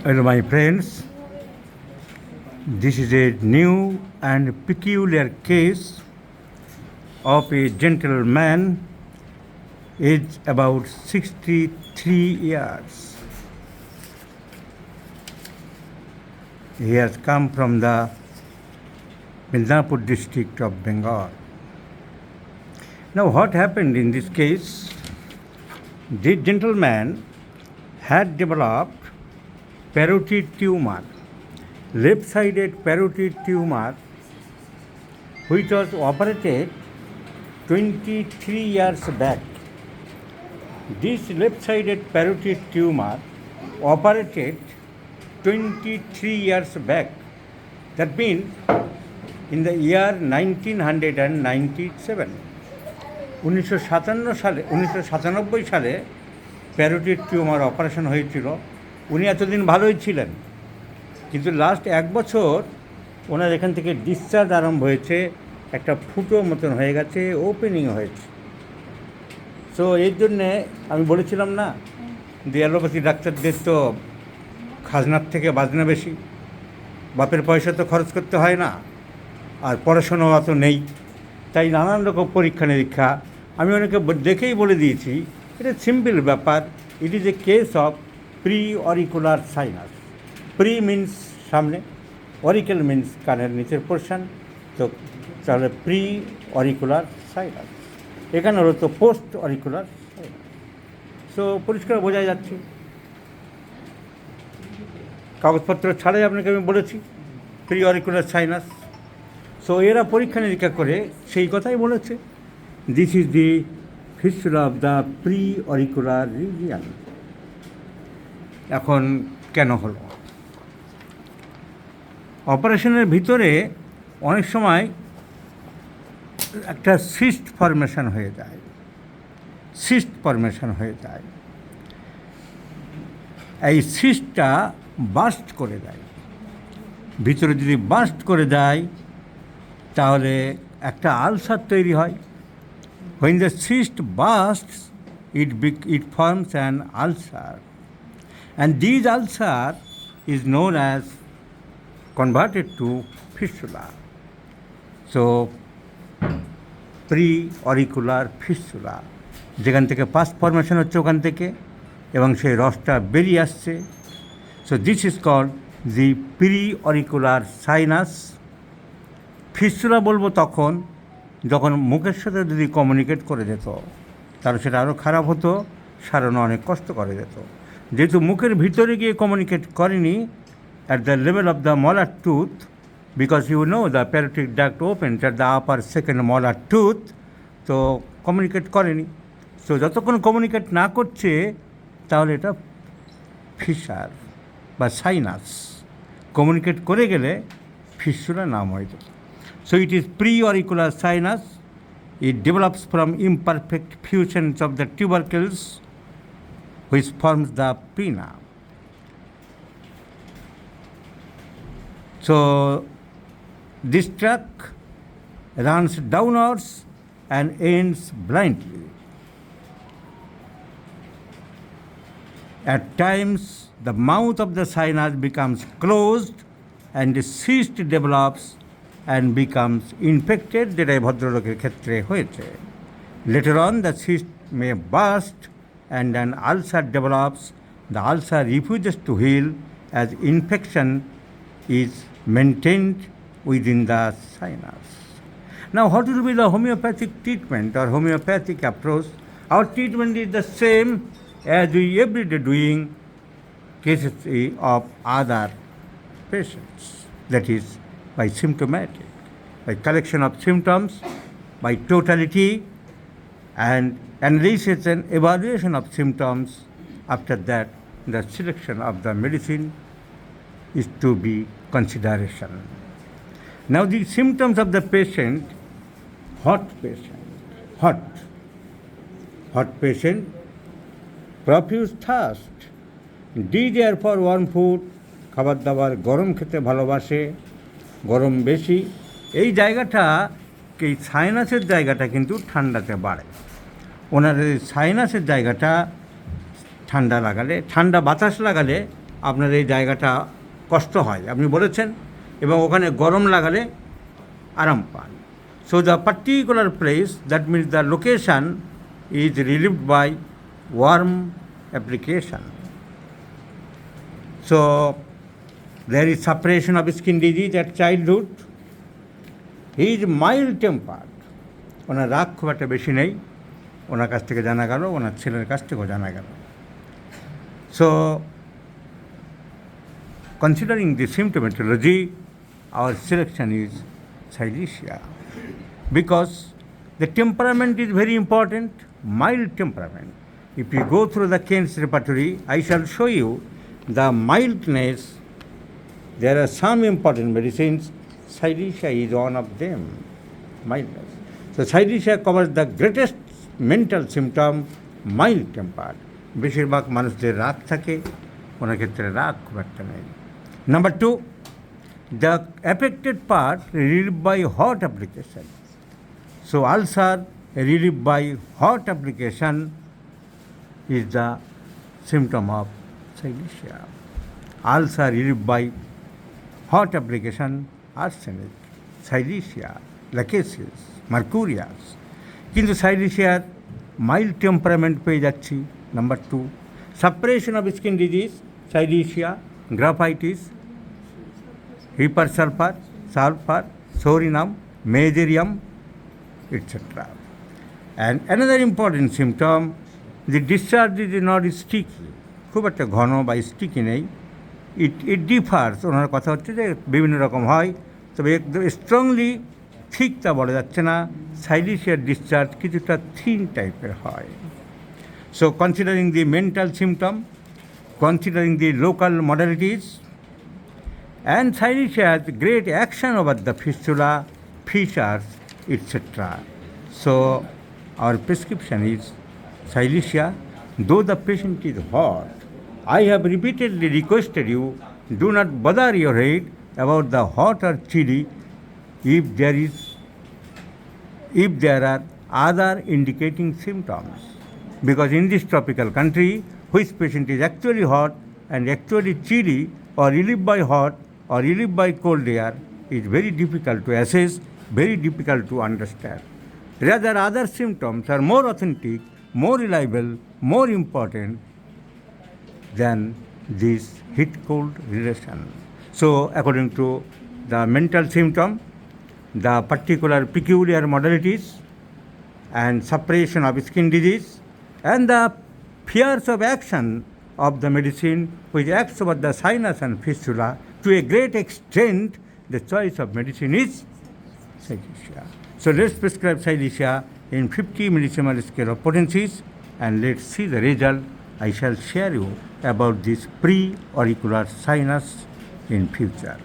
Hello, my friends. This is a new and peculiar case of a gentleman aged about 63 years. He has come from the Midnapur district of Bengal. Now, what happened in this case? This gentleman had developed parotid tumor, left-sided parotid tumor, which was operated 23 years back. This left-sided parotid tumor operated 23 years back. That means in the year 1997. 1997 সালে parotid tumour operation হয়েছিল। উনি এতদিন ভালোই ছিলেন, কিন্তু last এক বছর ওনার এখান থেকে ডিসচার্জ আরম্ভ হয়েছে, একটা ফুটো মতন হয়ে গেছে, ওপেনিং হয়েছে। সো এর জন্যে আমি বলেছিলাম না যে অ্যালোপ্যাথি ডাক্তারদের তো খাজনার থেকে বাজনা বেশি, বাপের পয়সা তো খরচ করতে হয় না, আর পড়াশোনাও অত নেই, তাই নানান রকম পরীক্ষা নিরীক্ষা আমি অনেকে দেখেই বলে দিয়েছি এটা সিম্পল ব্যাপার। It is a case of pre auricular sinus. Pre means সামনে, অরিকেল মিন্স কানের নিচের পোর্শন, তো তাহলে প্রি অরিকুলার সাইনাস। এখানে হলো তো পোস্ট অরিকুলার সাইনাস। সো পরিষ্কার বোঝা যাচ্ছে, কাগজপত্র ছাড়াই আপনাকে আমি বলেছি প্রি অরিকুলার সাইনাস। সো এরা পরীক্ষা নিরীক্ষা করে সেই কথাই বলেছে, this is the fistula of the pre auricular region. এখন কেন হলো? অপারেশনের ভিতরে অনেক সময় একটা সিস্ট ফরমেশন হয়ে যায়, এই সিস্টটা বাস্ট করে দেয়। ভিতরে যদি বাস্ট করে দেয় তাহলে একটা আলসার তৈরি হয়। When the cyst bursts, it forms an ulcer, and this ulcer is known as converted to fistula. So, pre-auricular fistula, যেখান থেকে পাস ফরমেশন হচ্ছে ওখান থেকে এবং সেই রসটা বেরিয়ে আসছে। So this is called the pre-auricular sinus. Fistula বলবো তখন যখন মুখের সাথে যদি কমিউনিকেট করে যেত তাহলে সেটা আরও খারাপ হতো, সারানো অনেক কষ্ট করে যেত। যেহেতু মুখের ভিতরে গিয়ে কমিউনিকেট করেনি at the level of the molar tooth, because you know the parotid duct opens at the upper second molar tooth, তো কমিউনিকেট করেনি। সো যতক্ষণ কমিউনিকেট না করছে তাহলে এটা ফিসার বা সাইনাস। কমিউনিকেট করে গেলে ফিস্টুলা নাম হয়ে যেত। So it is pre-auricular sinus. It develops from imperfect fusions of the tubercles which forms the pinna. So this tract runs downwards and ends blindly. At times the mouth of the sinus becomes closed and the cyst develops and becomes infected, যেটাই ভদ্রলোকের ক্ষেত্রে হয়েছে। Later on the cyst may burst and an ulcer develops. The ulcer refuses to heal as infection is maintained within the sinus. Now what will be the homeopathic treatment or homeopathic approach? Our treatment is the same as we every day doing cases of other patients, that is by symptomatic, by collection of symptoms, by totality and analysis and evaluation of symptoms. After that, the selection of the medicine is to be consideration. Now the symptoms of the patient, hot patient, profuse thirst, desire for warm food, খাবার দাবার গরম খেতে ভালোবাসে, গরম বেশি। এই জায়গাটা, এই সাইনাসের জায়গাটা কিন্তু ঠান্ডাতে বাড়ে। ওনার এই সাইনাসের জায়গাটা ঠান্ডা বাতাস লাগালে আপনার এই জায়গাটা কষ্ট হয়, আপনি বলেছেন, এবং ওখানে গরম লাগালে আরাম পান। So the particular place, that means the location, is relieved by warm application. So there is suppression of skin disease at childhood. He is mild tempered. ওনার রাগ খুব একটা বেশি নেই, ওনার কাছ থেকে জানা গেল, ওনার ছেলের কাছ থেকেও জানা গেল. So considering the symptomatology, our selection is Silesia, because the temperament is very important, mild temperament. If you go through the Kent's repertory, I shall show you the mildness. There are some important medicines. Silesia is one of them, mildness. So Silesia covers the greatest mental symptom, mild tempered. বেশিরভাগ মানুষদের রাগ থাকে, ওনার ক্ষেত্রে রাগ খুব একটা নেই. Number 2, the affected part relieved by hot application. So ulcer relieved by hot application is the symptom of Silesia. Ulcer relieved by hot application, arsenic, Silesia, lachesis, mercurius. কিন্তু সাইলিশিয়ার মাইল্ড টেম্পারামেন্ট পেয়ে যাচ্ছি. Number 2, suppression of skin disease, silicea, graphites, hypersulfur, sulfur, sorinum, mesothelium, etc. And another important symptom, the discharge is not sticky, খুব একটা ঘন বা sticky নেই. ইট differs, ওনার কথা হচ্ছে যে বিভিন্ন রকম হয়, তবে একদম স্ট্রংলি ঠিক তা বলা যাচ্ছে না. সাইলিশিয়ার ডিসচার্জ কিছুটা থিন টাইপের হয়. So considering the mental symptom, considering the local modalities, and Silesia has great action over the fistula, fissures, etc. So our prescription is Silesia. Though the patient is hot, I have repeatedly requested you, do not bother your head about the hot or chilly if there are other indicating symptoms. Because in this tropical country, which patient is actually hot and actually chilly or relieved by hot or relieved by cold air, is very difficult to assess, very difficult to understand. Rather, other symptoms are more authentic, more reliable, more important than this heat-cold relation. So, according to the mental symptom, the particular peculiar modalities and suppression of skin disease, and the fears of action of the medicine which acts over the sinus and fistula, to a great extent, the choice of medicine is Silesia. So let's prescribe Silesia in 50 millisiemens scale of potencies, and let's see the result. I shall share you about this pre-auricular sinus in future.